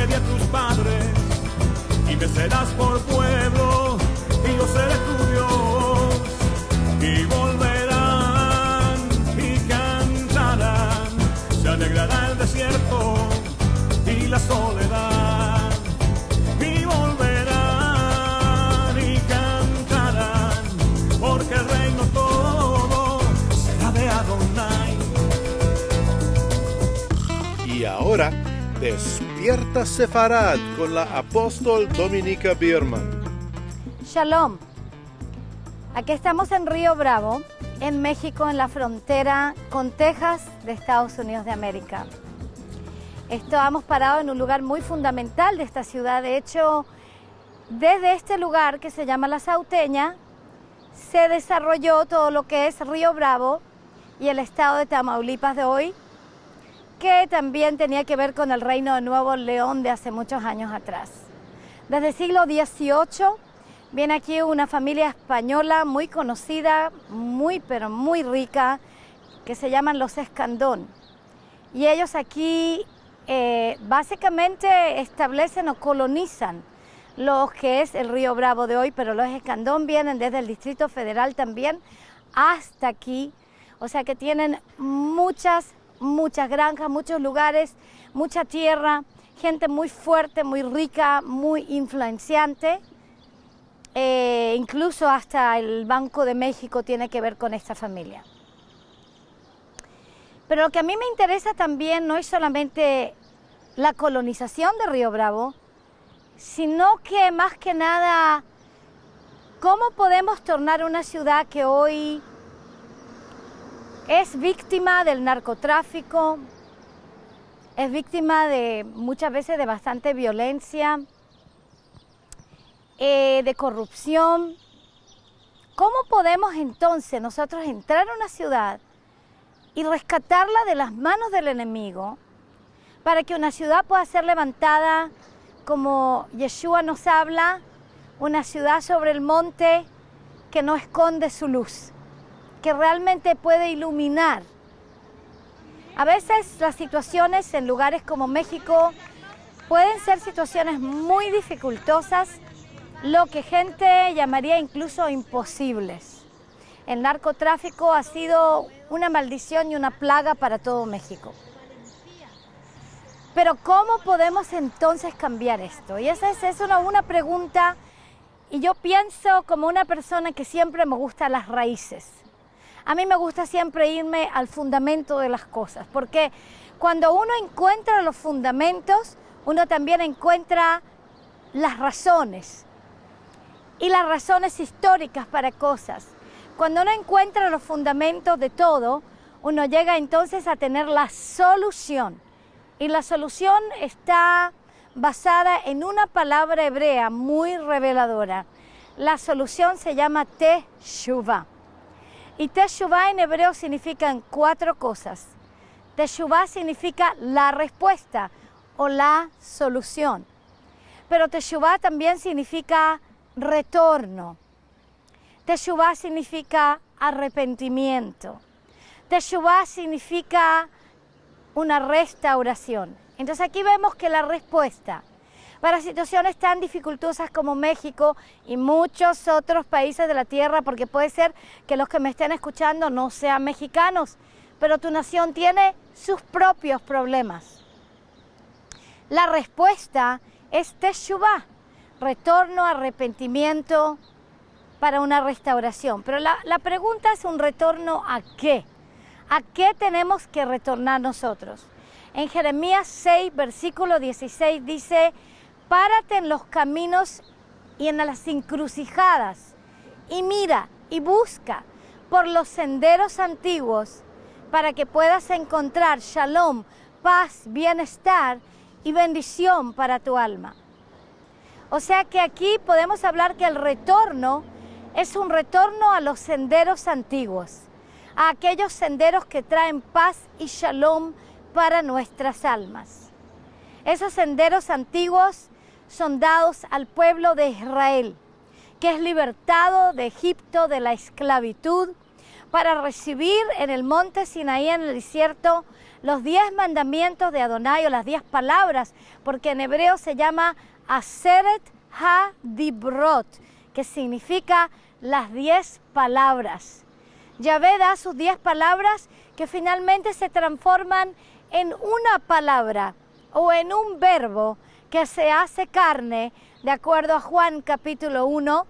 te di a tus padres, y me serás por pueblo, y yo seré tu Dios, y volverán y cantarán, se alegrará el desierto y la soledad, y volverán y cantarán, porque el reino todo será de Adonai. Y ahora, Despierta Sefarad con la apóstol Dominica Bierman. Shalom. Aquí estamos en Río Bravo, en México, en la frontera con Texas de Estados Unidos de América. Estamos parados en un lugar muy fundamental de esta ciudad. De hecho, desde este lugar que se llama La Sauteña, se desarrolló todo lo que es Río Bravo y el estado de Tamaulipas de hoy, que también tenía que ver con el reino de Nuevo León de hace muchos años atrás. Desde el siglo XVIII viene aquí una familia española muy conocida, pero muy rica, que se llaman los Escandón. Y ellos aquí básicamente establecen o colonizan lo que es el Río Bravo de hoy, pero los Escandón vienen desde el Distrito Federal también hasta aquí. O sea que tienen muchas granjas, muchos lugares, mucha tierra, gente muy fuerte, muy rica, muy influenciante. Incluso hasta el Banco de México tiene que ver con esta familia. Pero lo que a mí me interesa también no es solamente la colonización de Río Bravo, sino que más que nada, cómo podemos tornar una ciudad que hoy es víctima del narcotráfico, es víctima de muchas veces de bastante violencia, de corrupción. ¿Cómo podemos entonces nosotros entrar a una ciudad y rescatarla de las manos del enemigo para que una ciudad pueda ser levantada como Yeshua nos habla, una ciudad sobre el monte que no esconde su luz, que realmente puede iluminar? A veces las situaciones en lugares como México pueden ser situaciones muy dificultosas, lo que gente llamaría incluso imposibles. El narcotráfico ha sido una maldición y una plaga para todo México. Pero ¿cómo podemos entonces cambiar esto? Y esa es una pregunta, y yo pienso como una persona que siempre me gusta las raíces. A mí me gusta siempre irme al fundamento de las cosas, porque cuando uno encuentra los fundamentos, uno también encuentra las razones, y las razones históricas para cosas. Cuando uno encuentra los fundamentos de todo, uno llega entonces a tener la solución. Y la solución está basada en una palabra hebrea muy reveladora. La solución se llama Teshuvah. Y Teshuvah en hebreo significan 4 cosas. Teshuvah significa la respuesta o la solución. Pero Teshuvah también significa retorno. Teshuvah significa arrepentimiento. Teshuvah significa una restauración. Entonces aquí vemos que la respuesta para situaciones tan dificultosas como México y muchos otros países de la tierra, porque puede ser que los que me estén escuchando no sean mexicanos, pero tu nación tiene sus propios problemas. La respuesta es Teshuvah, retorno, arrepentimiento para una restauración. Pero la pregunta es: ¿un retorno a qué? ¿A qué tenemos que retornar nosotros? En Jeremías 6, versículo 16 dice: párate en los caminos y en las encrucijadas, y mira y busca por los senderos antiguos, para que puedas encontrar shalom, paz, bienestar y bendición para tu alma. O sea que aquí podemos hablar que el retorno es un retorno a los senderos antiguos, a aquellos senderos que traen paz y shalom para nuestras almas. Esos senderos antiguos son dados al pueblo de Israel, que es libertado de Egipto, de la esclavitud, para recibir en el monte Sinaí, en el desierto, los 10 mandamientos de Adonai o las 10 palabras, porque en hebreo se llama Aseret HaDibrot, que significa las 10 palabras. Yahvé da sus 10 palabras que finalmente se transforman en una palabra o en un verbo que se hace carne, de acuerdo a Juan capítulo 1,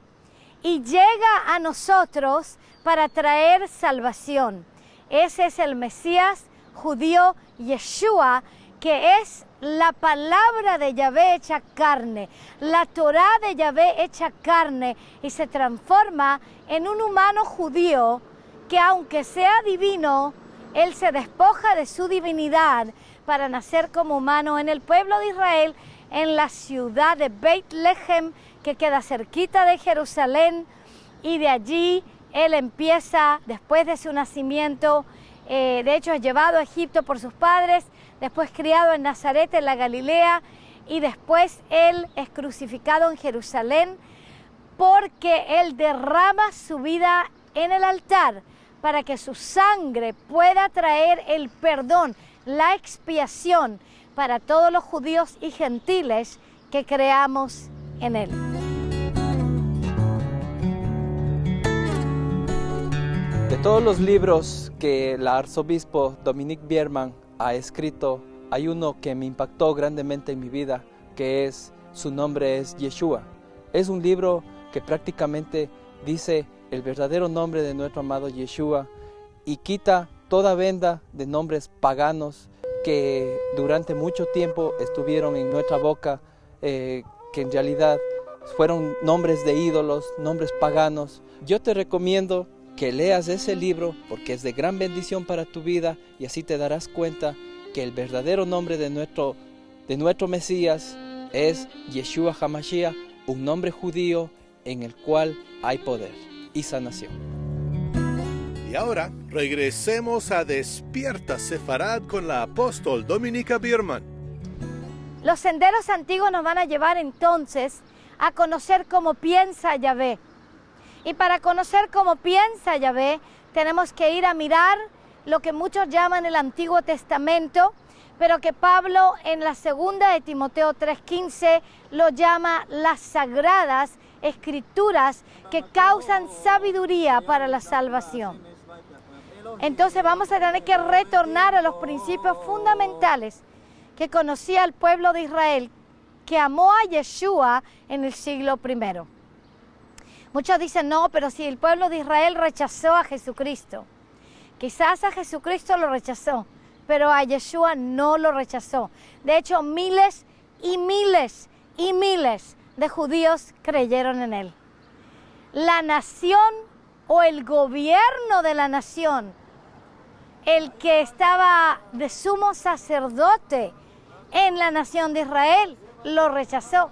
y llega a nosotros para traer salvación. Ese es el Mesías judío Yeshua, que es la palabra de Yahvé hecha carne, la Torá de Yahvé hecha carne, y se transforma en un humano judío que, aunque sea divino, él se despoja de su divinidad para nacer como humano en el pueblo de Israel, en la ciudad de Beit Lehem, que queda cerquita de Jerusalén, y de allí él empieza, después de su nacimiento, de hecho es llevado a Egipto por sus padres, después criado en Nazaret, en la Galilea, y después él es crucificado en Jerusalén, porque él derrama su vida en el altar para que su sangre pueda traer el perdón, la expiación para todos los judíos y gentiles que creamos en él. De todos los libros que el arzobispo Dominique Bierman ha escrito, hay uno que me impactó grandemente en mi vida, que es, su nombre es Yeshua. Es un libro que prácticamente dice el verdadero nombre de nuestro amado Yeshua y quita toda venda de nombres paganos que durante mucho tiempo estuvieron en nuestra boca, que en realidad fueron nombres de ídolos, nombres paganos. Yo te recomiendo que leas ese libro porque es de gran bendición para tu vida, y así te darás cuenta que el verdadero nombre de nuestro Mesías es Yeshua HaMashiach, un nombre judío en el cual hay poder y sanación. Y ahora regresemos a Despierta Sefarad con la apóstol Dominica Bierman. Los senderos antiguos nos van a llevar entonces a conocer cómo piensa Yahvé. Y para conocer cómo piensa Yahvé, tenemos que ir a mirar lo que muchos llaman el Antiguo Testamento, pero que Pablo en la segunda de Timoteo 3:15 lo llama las sagradas escrituras que causan sabiduría para la salvación. Entonces vamos a tener que retornar a los principios fundamentales que conocía el pueblo de Israel, que amó a Yeshua en el siglo I. Muchos dicen, no, pero si el pueblo de Israel rechazó a Jesucristo. Quizás a Jesucristo lo rechazó, pero a Yeshua no lo rechazó. De hecho, miles y miles y miles de judíos creyeron en él. La nación o el gobierno de la nación, el que estaba de sumo sacerdote en la nación de Israel, lo rechazó.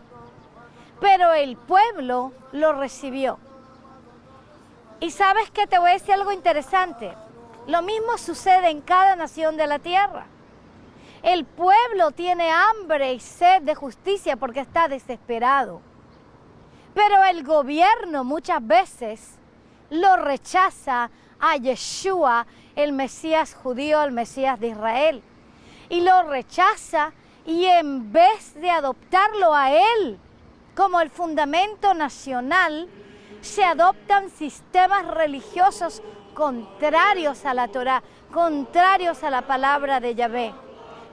Pero el pueblo lo recibió. Y sabes que te voy a decir algo interesante. Lo mismo sucede en cada nación de la tierra. El pueblo tiene hambre y sed de justicia porque está desesperado. Pero el gobierno muchas veces lo rechaza a Yeshua, el Mesías judío, el Mesías de Israel. Y lo rechaza, y en vez de adoptarlo a él como el fundamento nacional, se adoptan sistemas religiosos contrarios a la Torá, contrarios a la palabra de Yahvé,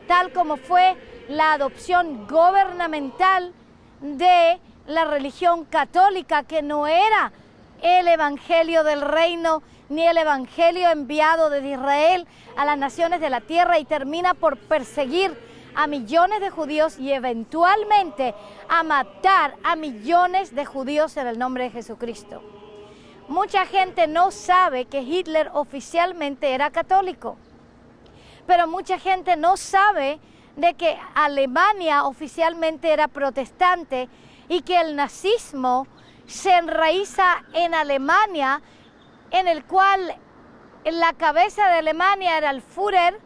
tal como fue la adopción gubernamental de la religión católica, que no era el evangelio del reino ni el evangelio enviado desde Israel a las naciones de la tierra, y termina por perseguir a millones de judíos y eventualmente a matar a millones de judíos en el nombre de Jesucristo. Mucha gente no sabe que Hitler oficialmente era católico, pero mucha gente no sabe de que Alemania oficialmente era protestante y que el nazismo se enraiza en Alemania, en el cual la cabeza de Alemania era el Führer,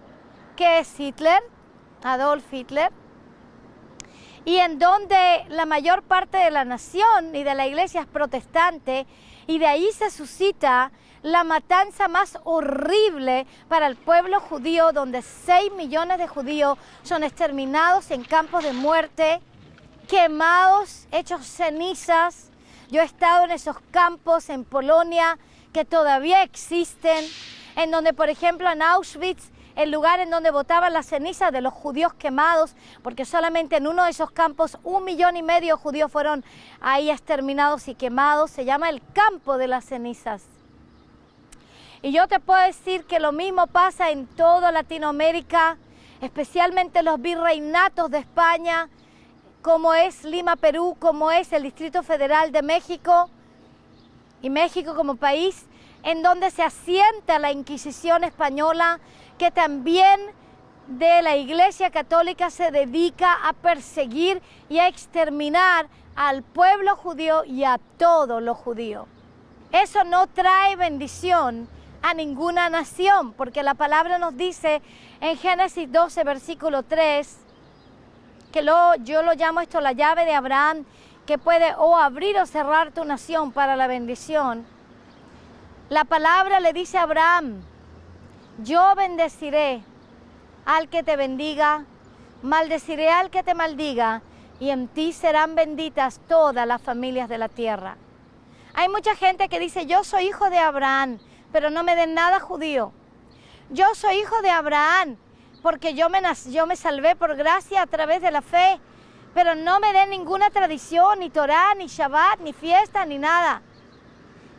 que es Hitler, Adolf Hitler, y en donde la mayor parte de la nación y de la iglesia es protestante, y de ahí se suscita la matanza más horrible para el pueblo judío, donde 6 millones de judíos son exterminados en campos de muerte, quemados, hechos cenizas. Yo he estado en esos campos en Polonia que todavía existen, en donde, por ejemplo, en Auschwitz, el lugar en donde botaban las cenizas de los judíos quemados, porque solamente en uno de esos campos 1,5 millones de judíos fueron ahí exterminados y quemados, se llama el campo de las cenizas. Y yo te puedo decir que lo mismo pasa en toda Latinoamérica, especialmente los virreinatos de España, como es Lima, Perú, como es el Distrito Federal de México, y México como país, en donde se asienta la Inquisición española, que también de la Iglesia Católica se dedica a perseguir y a exterminar al pueblo judío y a todos los judíos. Eso no trae bendición a ninguna nación, porque la palabra nos dice en Génesis 12, versículo 3, que yo lo llamo esto la llave de Abraham, que puede o abrir o cerrar tu nación para la bendición. La palabra le dice a Abraham: yo bendeciré al que te bendiga, maldeciré al que te maldiga, y en ti serán benditas todas las familias de la tierra. Hay mucha gente que dice: yo soy hijo de Abraham, pero no me den nada judío. Yo soy hijo de Abraham, porque yo me salvé por gracia a través de la fe, pero no me den ninguna tradición, ni Torah, ni Shabbat, ni fiesta, ni nada.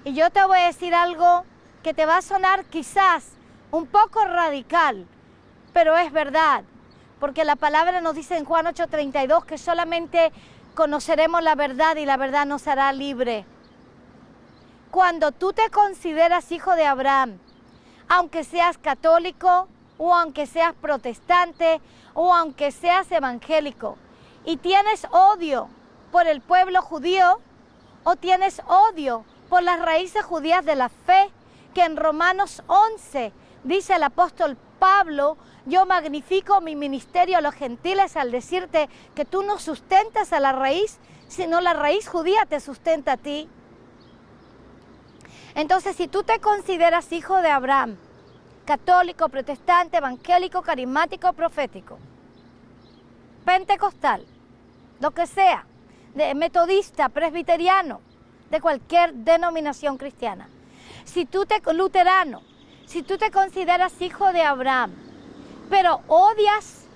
Y yo te voy a decir algo que te va a sonar quizás un poco radical, pero es verdad, porque la palabra nos dice en Juan 8:32 que solamente conoceremos la verdad y la verdad nos hará libre. Cuando tú te consideras hijo de Abraham, aunque seas católico o aunque seas protestante o aunque seas evangélico, y tienes odio por el pueblo judío o tienes odio por las raíces judías de la fe, que en Romanos 11 dice el apóstol Pablo: yo magnifico mi ministerio a los gentiles al decirte que tú no sustentas a la raíz, sino la raíz judía te sustenta a ti. Entonces, si tú te consideras hijo de Abraham, católico, protestante, evangélico, carismático, profético, pentecostal, lo que sea, de metodista, presbiteriano, de cualquier denominación cristiana, luterano, si tú te consideras hijo de Abraham, pero odias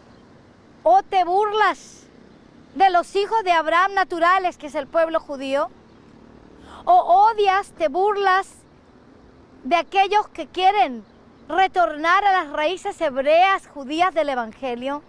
o te burlas de los hijos de Abraham naturales, que es el pueblo judío, o odias, te burlas de aquellos que quieren retornar a las raíces hebreas judías del Evangelio,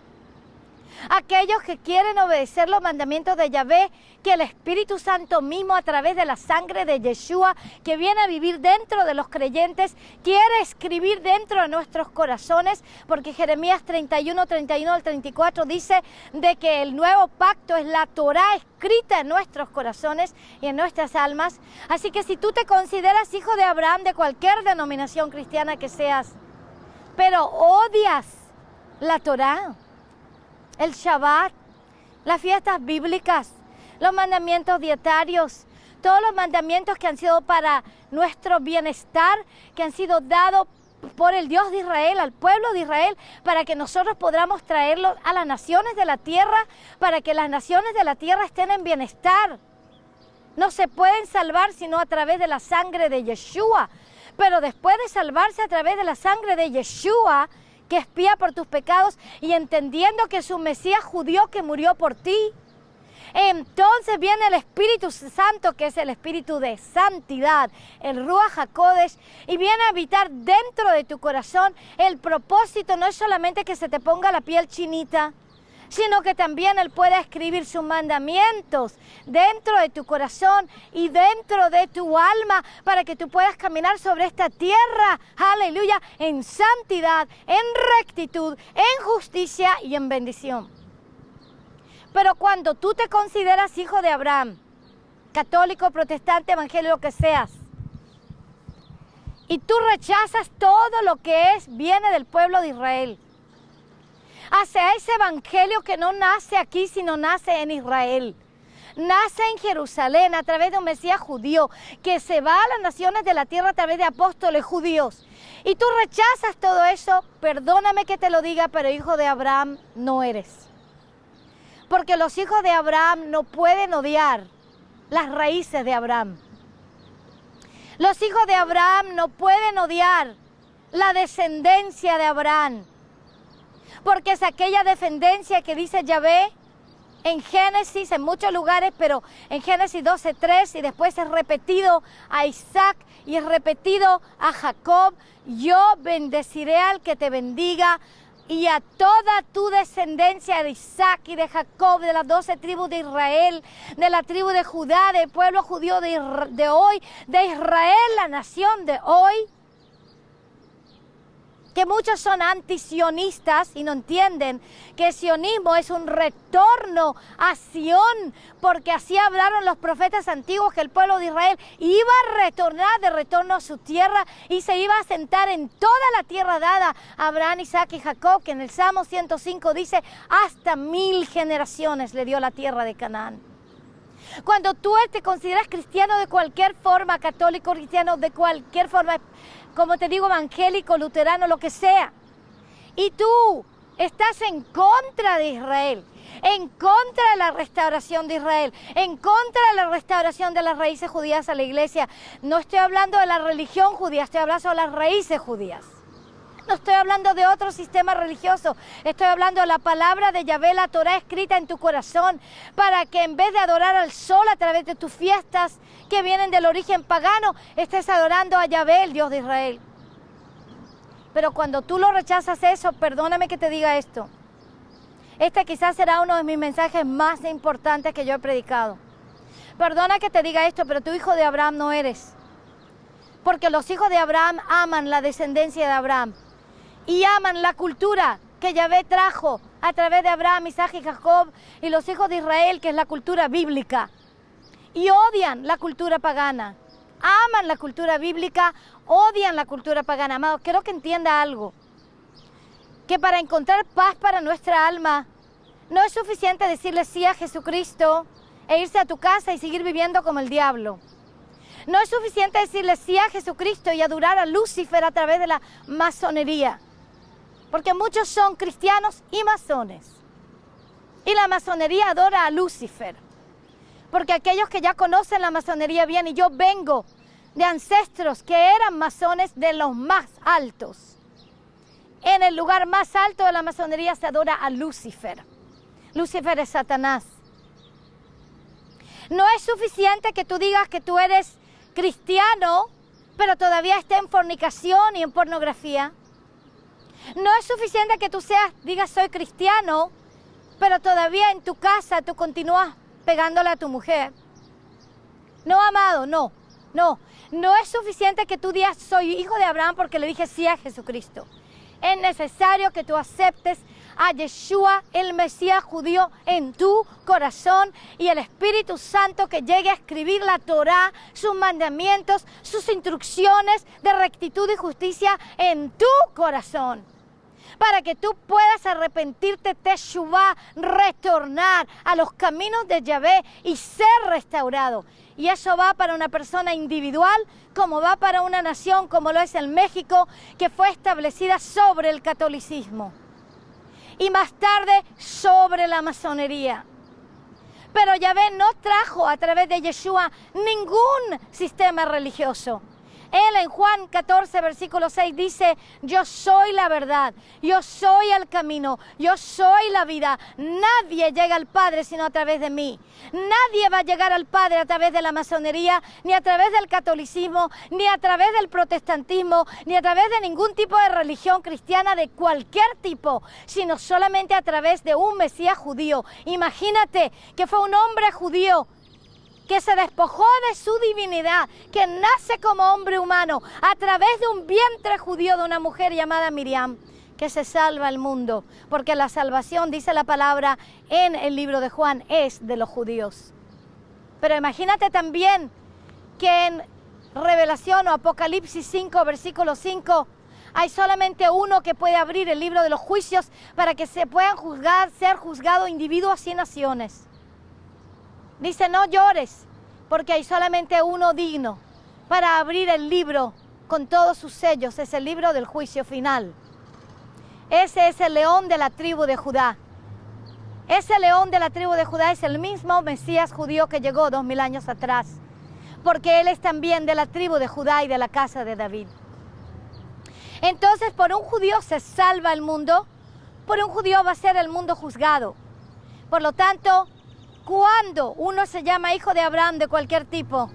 aquellos que quieren obedecer los mandamientos de Yahvé, que el Espíritu Santo mismo, a través de la sangre de Yeshua, que viene a vivir dentro de los creyentes, quiere escribir dentro de nuestros corazones, porque Jeremías 31 al 34 dice de que el nuevo pacto es la Torá escrita en nuestros corazones y en nuestras almas. Así que si tú te consideras hijo de Abraham, de cualquier denominación cristiana que seas, pero odias la Torá, el Shabbat, las fiestas bíblicas, los mandamientos dietarios, todos los mandamientos que han sido para nuestro bienestar, que han sido dados por el Dios de Israel, al pueblo de Israel, para que nosotros podamos traerlos a las naciones de la tierra, para que las naciones de la tierra estén en bienestar. No se pueden salvar sino a través de la sangre de Yeshua, pero después de salvarse a través de la sangre de Yeshua, que expía por tus pecados, y entendiendo que es un Mesías judío que murió por ti, entonces viene el Espíritu Santo, que es el Espíritu de santidad, el Ruach HaKodesh, y viene a habitar dentro de tu corazón. El propósito no es solamente que se te ponga la piel chinita, sino que también Él pueda escribir sus mandamientos dentro de tu corazón y dentro de tu alma, para que tú puedas caminar sobre esta tierra, aleluya, en santidad, en rectitud, en justicia y en bendición. Pero cuando tú te consideras hijo de Abraham, católico, protestante, evangélico, lo que seas, y tú rechazas todo lo que viene del pueblo de Israel, hacia ese evangelio que no nace aquí, sino nace en Israel, nace en Jerusalén a través de un Mesías judío que se va a las naciones de la tierra a través de apóstoles judíos. Y tú rechazas todo eso, perdóname que te lo diga, pero hijo de Abraham no eres. Porque los hijos de Abraham no pueden odiar las raíces de Abraham. Los hijos de Abraham no pueden odiar la descendencia de Abraham. Porque es aquella descendencia que dice Yahvé en Génesis, en muchos lugares, pero en Génesis 12:3 y después es repetido a Isaac y es repetido a Jacob. Yo bendeciré al que te bendiga y a toda tu descendencia de Isaac y de Jacob, de las 12 tribus de Israel, de la tribu de Judá, del pueblo judío de hoy, de Israel, la nación de hoy. Que muchos son antisionistas y no entienden que el sionismo es un retorno a Sión, porque así hablaron los profetas antiguos, que el pueblo de Israel iba a retornar de retorno a su tierra y se iba a sentar en toda la tierra dada a Abraham, Isaac y Jacob, que en el Salmo 105 dice, hasta 1000 generaciones le dio la tierra de Canaán. Cuando tú te consideras cristiano de cualquier forma, católico, cristiano de cualquier forma, como te digo, evangélico, luterano, lo que sea, y tú estás en contra de Israel, en contra de la restauración de Israel, en contra de la restauración de las raíces judías a la iglesia, no estoy hablando de la religión judía, estoy hablando de las raíces judías. No estoy hablando de otro sistema religioso, estoy hablando de la palabra de Yahvé, la Torah escrita en tu corazón, para que en vez de adorar al sol a través de tus fiestas que vienen del origen pagano, estés adorando a Yahvé, el Dios de Israel. Pero cuando tú lo rechazas eso, perdóname que te diga esto, este quizás será uno de mis mensajes más importantes que yo he predicado. Perdona que te diga esto, pero tu hijo de Abraham no eres. Porque los hijos de Abraham aman la descendencia de Abraham. Y aman la cultura que Yahvé trajo a través de Abraham, Isaac y Jacob y los hijos de Israel, que es la cultura bíblica. Y odian la cultura pagana. Aman la cultura bíblica, odian la cultura pagana. Amado, quiero que entienda algo. Que para encontrar paz para nuestra alma, no es suficiente decirle sí a Jesucristo e irse a tu casa y seguir viviendo como el diablo. No es suficiente decirle sí a Jesucristo y adorar a Lucifer a través de la masonería. Porque muchos son cristianos y masones. Y la masonería adora a Lucifer. Porque aquellos que ya conocen la masonería bien, y yo vengo de ancestros que eran masones de los más altos. En el lugar más alto de la masonería se adora a Lucifer. Lucifer es Satanás. No es suficiente que tú digas que tú eres cristiano, pero todavía estés en fornicación y en pornografía. No es suficiente que tú digas soy cristiano, pero todavía en tu casa tú continúas pegándole a tu mujer. No, amado, no. No es suficiente que tú digas soy hijo de Abraham porque le dije sí a Jesucristo. Es necesario que tú aceptes a Yeshua, el Mesías judío, en tu corazón y el Espíritu Santo que llegue a escribir la Torá, sus mandamientos, sus instrucciones de rectitud y justicia en tu corazón. Para que tú puedas arrepentirte, teshuvá, retornar a los caminos de Yahvé y ser restaurado. Y eso va para una persona individual, como va para una nación, como lo es el México, que fue establecida sobre el catolicismo. Y más tarde sobre la masonería. Pero Yahvé no trajo a través de Yeshua ningún sistema religioso. Él en Juan 14, versículo 6 dice, yo soy la verdad, yo soy el camino, yo soy la vida. Nadie llega al Padre sino a través de mí. Nadie va a llegar al Padre a través de la masonería, ni a través del catolicismo, ni a través del protestantismo, ni a través de ningún tipo de religión cristiana de cualquier tipo, sino solamente a través de un Mesías judío. Imagínate que fue un hombre judío que se despojó de su divinidad, que nace como hombre humano a través de un vientre judío de una mujer llamada Miriam, que se salva al mundo, porque la salvación, dice la palabra en el libro de Juan, es de los judíos. Pero imagínate también que en Revelación o Apocalipsis 5, versículo 5, hay solamente uno que puede abrir el libro de los juicios para que se puedan juzgar, ser juzgados individuos y naciones. Dice, no llores, porque hay solamente uno digno para abrir el libro con todos sus sellos. Es el libro del juicio final. Ese es el león de la tribu de Judá. Ese león de la tribu de Judá es el mismo Mesías judío que llegó 2000 años atrás, porque él es también de la tribu de Judá y de la casa de David. Entonces, por un judío se salva el mundo, por un judío va a ser el mundo juzgado. Por lo tanto, cuando uno se llama hijo de Abraham de cualquier tipo,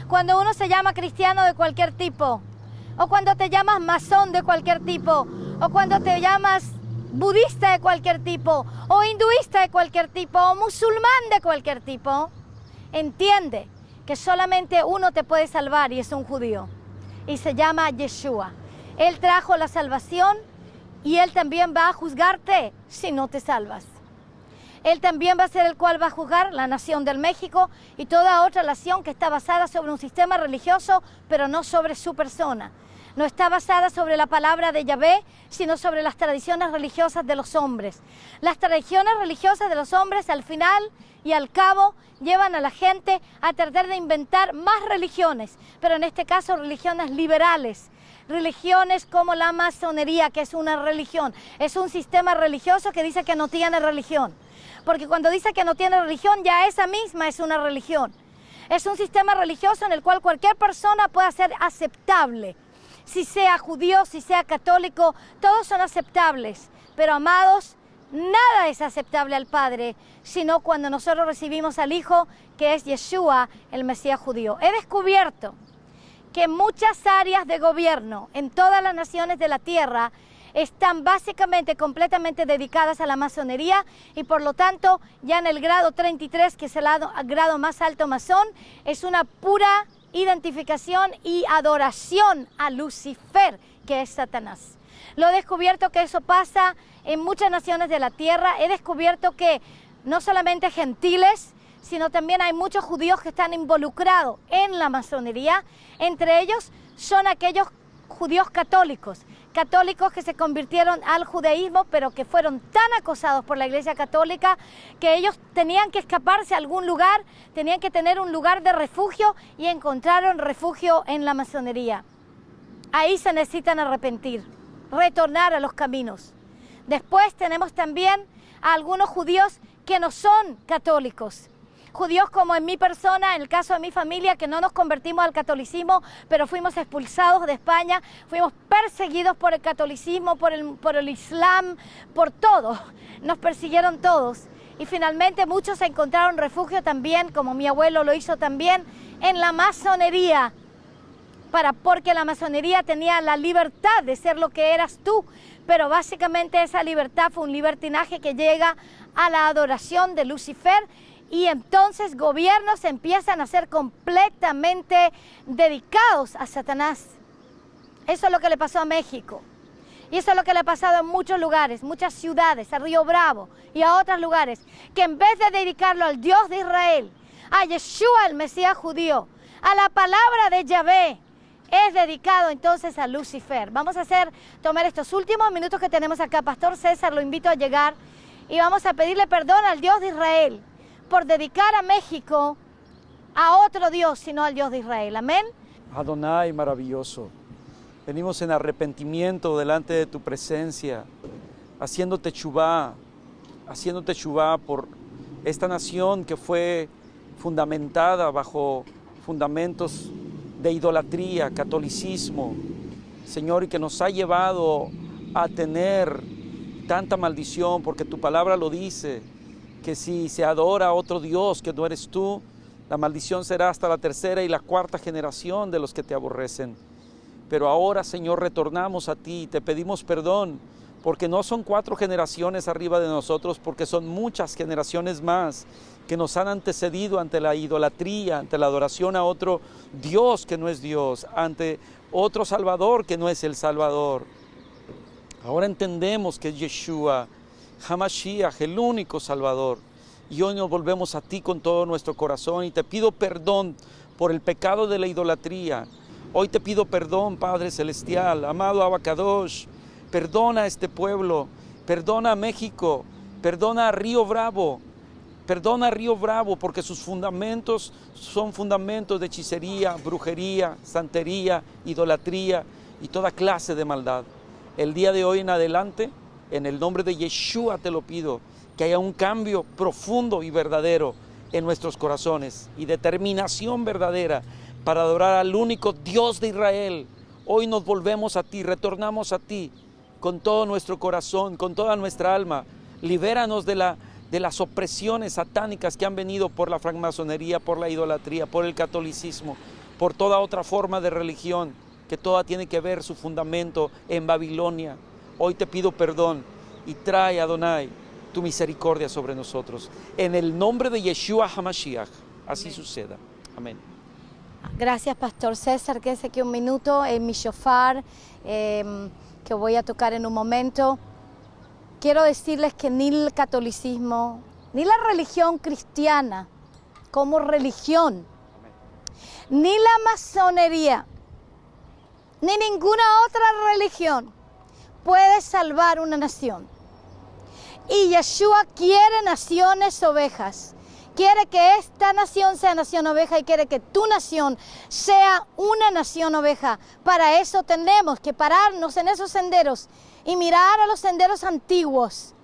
cuando uno se llama cristiano de cualquier tipo, o cuando te llamas masón de cualquier tipo, o cuando te llamas budista de cualquier tipo, o hinduista de cualquier tipo, o musulmán de cualquier tipo, entiende que solamente uno te puede salvar y es un judío, y se llama Yeshua. Él trajo la salvación y Él también va a juzgarte si no te salvas. Él también va a ser el cual va a juzgar la nación del México y toda otra nación que está basada sobre un sistema religioso, pero no sobre su persona. No está basada sobre la palabra de Yahvé, sino sobre las tradiciones religiosas de los hombres. Las tradiciones religiosas de los hombres al final y al cabo llevan a la gente a tratar de inventar más religiones, pero en este caso religiones liberales. Religiones como la masonería, que es una religión, es un sistema religioso que dice que no tiene religión. Porque cuando dice que no tiene religión, ya esa misma es una religión. Es un sistema religioso en el cual cualquier persona pueda ser aceptable. Si sea judío, si sea católico, todos son aceptables. Pero amados, nada es aceptable al Padre, sino cuando nosotros recibimos al Hijo, que es Yeshua, el Mesías judío. He descubierto que muchas áreas de gobierno en todas las naciones de la tierra están básicamente completamente dedicadas a la masonería y por lo tanto ya en el grado 33, que es el grado más alto masón, es una pura identificación y adoración a Lucifer, que es Satanás. Lo he descubierto que eso pasa en muchas naciones de la tierra. He descubierto que no solamente gentiles, sino también hay muchos judíos que están involucrados en la masonería. Entre ellos son aquellos judíos católicos que se convirtieron al judaísmo, pero que fueron tan acosados por la Iglesia Católica que ellos tenían que escaparse a algún lugar, tenían que tener un lugar de refugio y encontraron refugio en la masonería. Ahí se necesitan arrepentir, retornar a los caminos. Después tenemos también a algunos judíos que no son católicos. Judíos como en mi persona, en el caso de mi familia, que no nos convertimos al catolicismo, pero fuimos expulsados de España, fuimos perseguidos por el catolicismo, por el islam, por todo. Nos persiguieron todos. Y finalmente muchos encontraron refugio también, como mi abuelo lo hizo también, en la masonería. Porque la masonería tenía la libertad de ser lo que eras tú, pero básicamente esa libertad fue un libertinaje que llega a la adoración de Lucifer. Y entonces gobiernos empiezan a ser completamente dedicados a Satanás. Eso es lo que le pasó a México. Y eso es lo que le ha pasado en muchos lugares, muchas ciudades, a Río Bravo y a otros lugares, que en vez de dedicarlo al Dios de Israel, a Yeshua, el Mesías judío, a la palabra de Yahvé, es dedicado entonces a Lucifer. Vamos a tomar estos últimos minutos que tenemos acá. Pastor César, lo invito a llegar y vamos a pedirle perdón al Dios de Israel por dedicar a México a otro Dios, sino al Dios de Israel. Amén. Adonai, maravilloso. Venimos en arrepentimiento delante de tu presencia, haciéndote chubá por esta nación que fue fundamentada bajo fundamentos de idolatría, catolicismo, Señor, y que nos ha llevado a tener tanta maldición, porque tu palabra lo dice, que si se adora a otro Dios que no eres tú, la maldición será hasta la tercera y la cuarta generación de los que te aborrecen. Pero ahora, Señor, retornamos a ti y te pedimos perdón, porque no son 4 generaciones arriba de nosotros, porque son muchas generaciones más que nos han antecedido ante la idolatría, ante la adoración a otro Dios que no es Dios, ante otro Salvador que no es el Salvador. Ahora entendemos que es Yeshua, Hamashiach, el único Salvador. Y hoy nos volvemos a ti con todo nuestro corazón y te pido perdón por el pecado de la idolatría. Hoy te pido perdón, Padre Celestial, amado Abacadosh, perdona a este pueblo, perdona a México, perdona a Río Bravo, Perdona a Río Bravo porque sus fundamentos son fundamentos de hechicería, brujería, santería, idolatría y toda clase de maldad. El día de hoy en adelante, en el nombre de Yeshua te lo pido, que haya un cambio profundo y verdadero en nuestros corazones y determinación verdadera para adorar al único Dios de Israel. Hoy nos volvemos a ti, retornamos a ti con todo nuestro corazón, con toda nuestra alma. Libéranos de las opresiones satánicas que han venido por la francmasonería, por la idolatría, por el catolicismo, por toda otra forma de religión, que toda tiene que ver su fundamento en Babilonia. Hoy te pido perdón y trae, Adonai, tu misericordia sobre nosotros. En el nombre de Yeshua HaMashiach, así suceda. Amén. Gracias, Pastor César. Quédese aquí un minuto en mi shofar, que voy a tocar en un momento. Quiero decirles que ni el catolicismo, ni la religión cristiana como religión, ni la masonería, ni ninguna otra religión puede salvar una nación. Y Yeshua quiere naciones ovejas. Quiere que esta nación sea nación oveja y quiere que tu nación sea una nación oveja. Para eso tenemos que pararnos en esos senderos y mirar a los senderos antiguos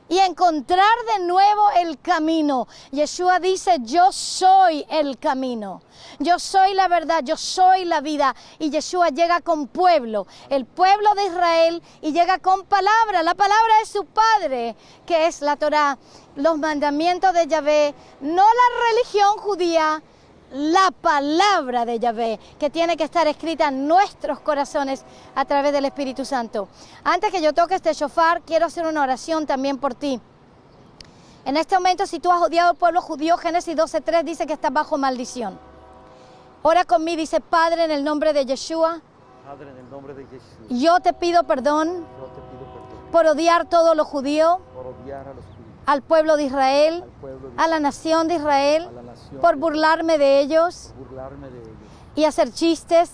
y encontrar de nuevo el camino. Yeshua dice, yo soy el camino, yo soy la verdad, yo soy la vida. Y Yeshua llega con pueblo, el pueblo de Israel, y llega con palabra. La palabra es su Padre, que es la Torá, los mandamientos de Yahvé, no la religión judía, la palabra de Yahvé, que tiene que estar escrita en nuestros corazones a través del Espíritu Santo. Antes que yo toque este shofar, quiero hacer una oración también por ti. En este momento, si tú has odiado al pueblo judío, Génesis 12:3 dice que estás bajo maldición. Ora conmigo, dice: Padre, en el nombre de Yeshua, Padre, en el nombre de Yeshua, yo te pido perdón yo te pido perdón por odiar todo lo judío, por odiar a los judíos, al pueblo de Israel, al pueblo de a la nación de Israel, a la nación, por burlarme de ellos por burlarme de ellos y hacer chistes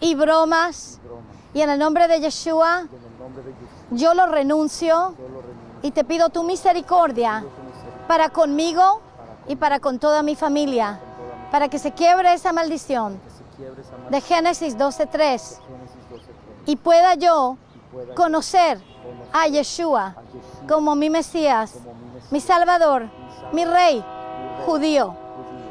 y bromas. y bromas. Y en el nombre de Yeshua, Y en el nombre de Yeshua, yo lo renuncio yo lo renuncio. y te pido tu misericordia Pido tu misericordia para conmigo y para con toda mi familia, con toda mi para que se quiebre esa maldición que se quiebre esa de maldición Génesis 12:3 de Génesis 12:3 y pueda yo y pueda conocer conocer a Yeshua a Yeshua como mi Mesías, como mi Mesías, mi Salvador, mi Rey mi Rey judío. judío.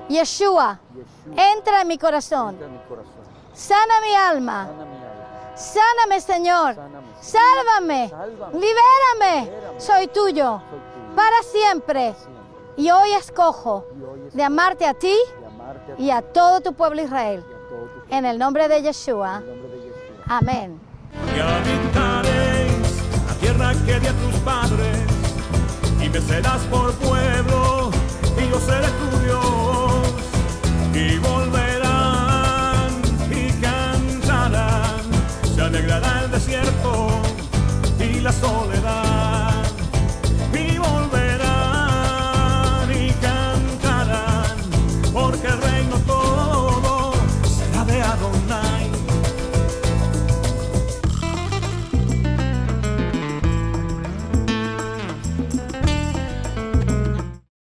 Yeshua, Yeshua, entra en mi corazón, entra en mi corazón, sana mi alma, sana mi alma, sáname, Señor, sáname, sálvame, sálvame, libérame, libérame. soy tuyo soy tuyo para siempre. siempre. Y hoy escojo Y hoy es de amarte a ti de amarte a ti y a todo tu pueblo Israel. y a todo tu pueblo. En el nombre de Yeshua. En el nombre de Yeshua. Amén. Y habitaréis la tierra que di a tus padres, y me serás por pueblo, y yo seré tu Dios. Y volverán y cantarán, se alegrará el desierto y la soledad.